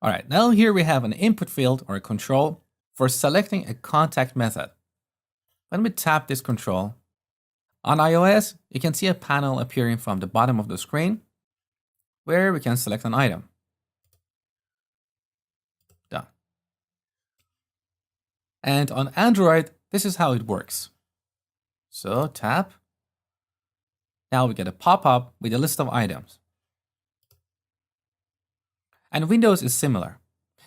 All right, now here we have an input field or a control for selecting a contact method. When we tap this control, on iOS, you can see a panel appearing from the bottom of the screen where we can select an item. Done. And on Android, this is how it works. So tap. Now we get a pop-up with a list of items. And Windows is similar.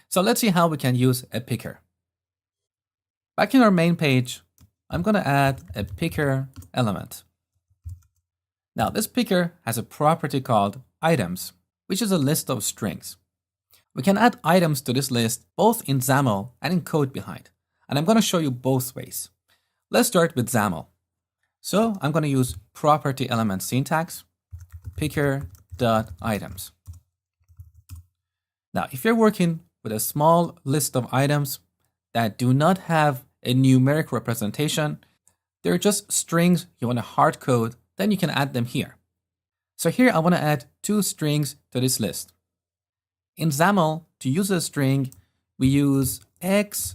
So let's see how we can use a picker. Back in our main page, I'm going to add a picker element. Now this picker has a property called items, which is a list of strings. We can add items to this list both in XAML and in code behind. And I'm going to show you both ways. Let's start with XAML. So I'm going to use property element syntax, picker.items. Now, if you're working with a small list of items that do not have a numeric representation, they're just strings you want to hard code, then you can add them here. So here I want to add 2 strings to this list. In XAML, to use a string, we use x:string.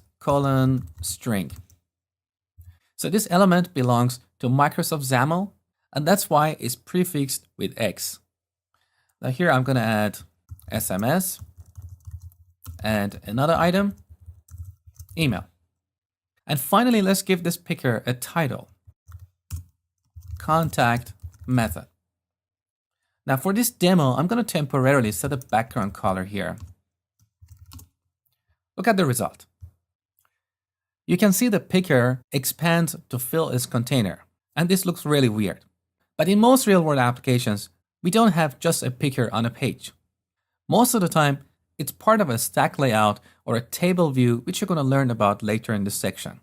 So this element belongs to Microsoft XAML, and that's why it's prefixed with x. Now here I'm going to add SMS and another item, email. And finally, let's give this picker a title, contact method. Now for this demo, I'm going to temporarily set a background color here. Look at the result. You can see the picker expands to fill its container, and this looks really weird. But in most real-world applications, we don't have just a picker on a page. Most of the time, it's part of a stack layout or a table view, which you're going to learn about later in this section.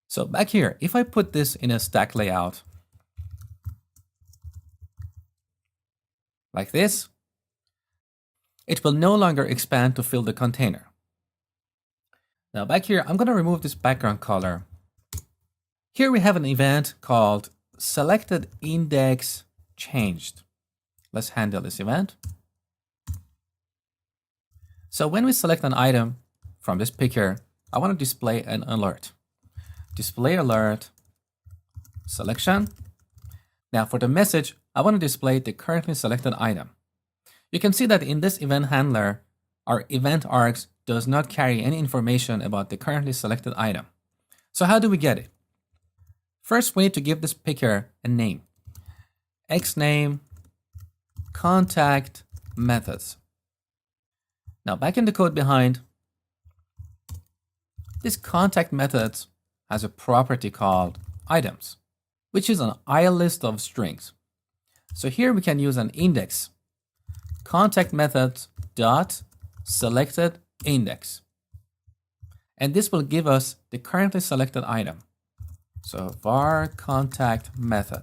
So back here, if I put this in a stack layout, like this, it will no longer expand to fill the container. Now back here, I'm going to remove this background color. Here we have an event called selected index changed. Let's handle this event. So when we select an item from this picker, I want to display an alert. Display alert selection. Now for the message, I want to display the currently selected item. You can see that in this event handler, our event args does not carry any information about the currently selected item. So how do we get it? First, we need to give this picker a name. xName contact methods. Now back in the code behind, this contact methods has a property called items, which is an list of strings. So here we can use an index, contact methods dot selected index. And this will give us the currently selected item. So var contact method.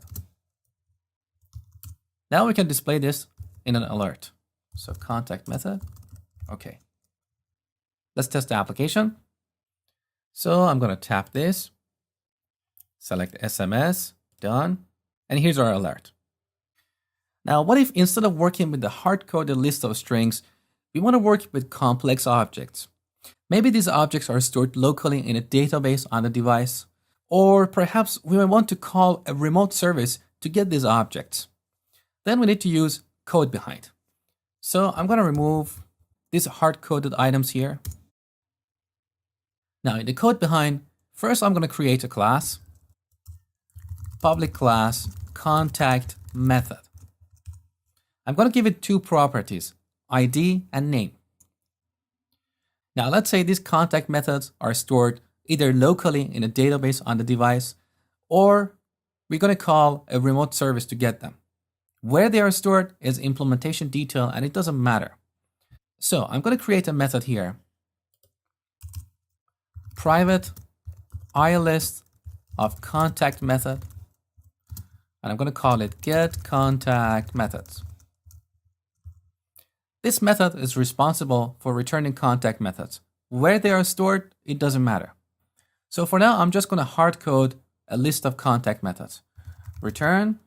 Now we can display this in an alert. So contact method. Okay. Let's test the application. So I'm going to tap this, select SMS, done. And here's our alert. Now, what if instead of working with the hard-coded list of strings, we want to work with complex objects? Maybe these objects are stored locally in a database on the device, or perhaps we might want to call a remote service to get these objects. Then we need to use code behind. So I'm going to remove these hard-coded items here. Now in the code behind, first I'm going to create a class, public class contact method. I'm going to give it 2 properties, ID and name. Now let's say these contact methods are stored either locally in a database on the device, or we're going to call a remote service to get them. Where they are stored is implementation detail and it doesn't matter. So I'm going to create a method here. Private ilist of contact method. And I'm going to call it get contact methods. This method is responsible for returning contact methods. Where they are stored, it doesn't matter. So for now, I'm just going to hard code a list of contact methods. Return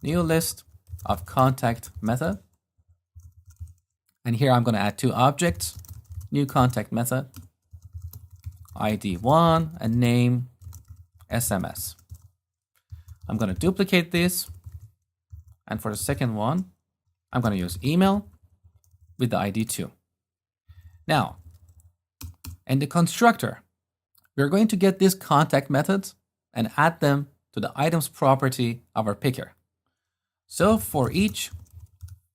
new list of contact method. And here I'm going to add two objects, new contact method, ID1 and name SMS. I'm going to duplicate this. And for the second one, I'm going to use email with the ID2. Now, in the constructor, we're going to get these contact methods and add them to the items property of our picker. So for each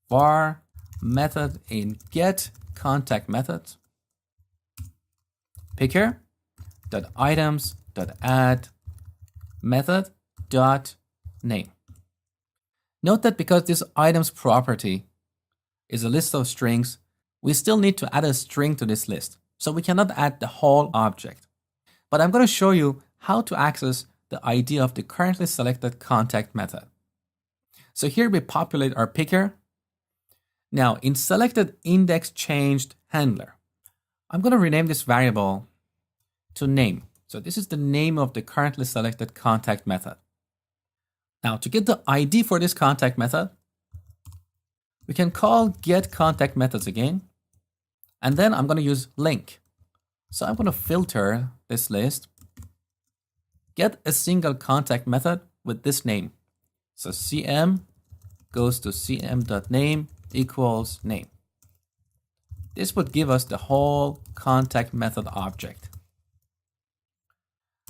var method in get contact methods, picker dot items dot add method dot name. Note that because this items property is a list of strings, we still need to add a string to this list. So we cannot add the whole object. But I'm going to show you how to access the ID of the currently selected contact method. So here we populate our picker. Now in selected index changed handler, I'm going to rename this variable to name. So this is the name of the currently selected contact method. Now to get the ID for this contact method, we can call get contact methods again. And then I'm going to use link. So I'm going to filter this list, get a single contact method with this name. So cm goes to cm.name equals name. This would give us the whole contact method object.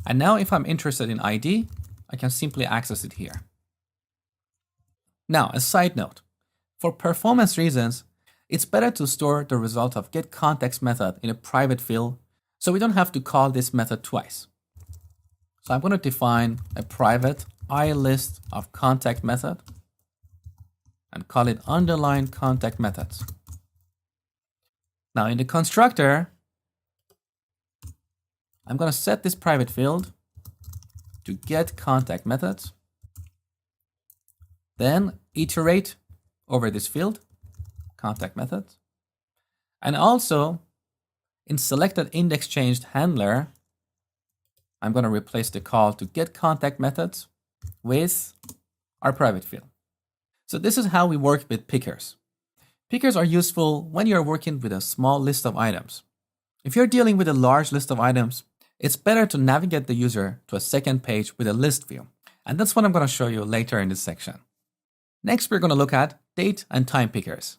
And now if I'm interested in ID, I can simply access it here. Now, a side note, for performance reasons, it's better to store the result of get context method in a private field so we don't have to call this method twice. So I'm going to define a private iList of contact method and call it underline contact methods. Now in the constructor, I'm going to set this private field to get contact methods, then iterate over this field, contact methods, and also in selected index changed handler, I'm going to replace the call to get contact methods with our private field. So this is how we work with pickers. Pickers are useful when you're working with a small list of items. If you're dealing with a large list of items, it's better to navigate the user to a second page with a list view. And that's what I'm going to show you later in this section. Next, we're going to look at date and time pickers.